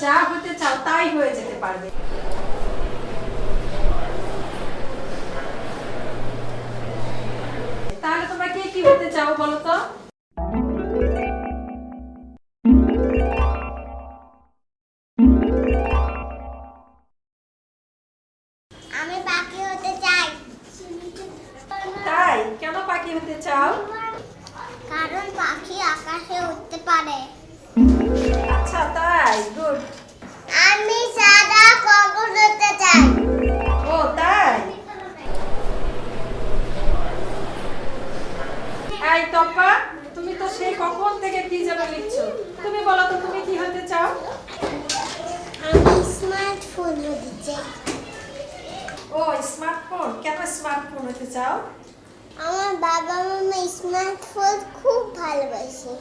যা হতে চাও তাই হয়ে যেতে পারবে। তাহলে তোমরা কে কি হতে চাও বলো তো? আমি পাখি হতে চাই। তাই? কেন পাখি হতে চাও? কারণ পাখি আকাশে উড়তে পারে। আচ্ছা তাই, গুড। আমি সাদা কাগজ হতে চাই। ও তাই? এই তপা, তুমি তো সেই কখন থেকে কি যেন লিখছো, তুমি বলো তো তুমি কি হতে চাও? আমি স্মার্টফোন হতে চাই। ও স্মার্টফোন, কেন স্মার্টফোন হতে চাও? আমার বাবা মামা স্মার্টফোন খুব ভালোবাসে।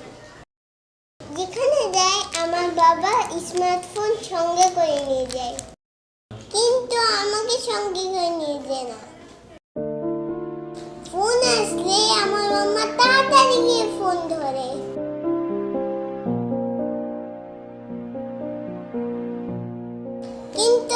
যেখানে যায় আমার বাবা স্মার্টফোন সঙ্গে করে নিয়ে যায়, কিন্তু আমাকে সঙ্গে করে নিয়ে যায় না।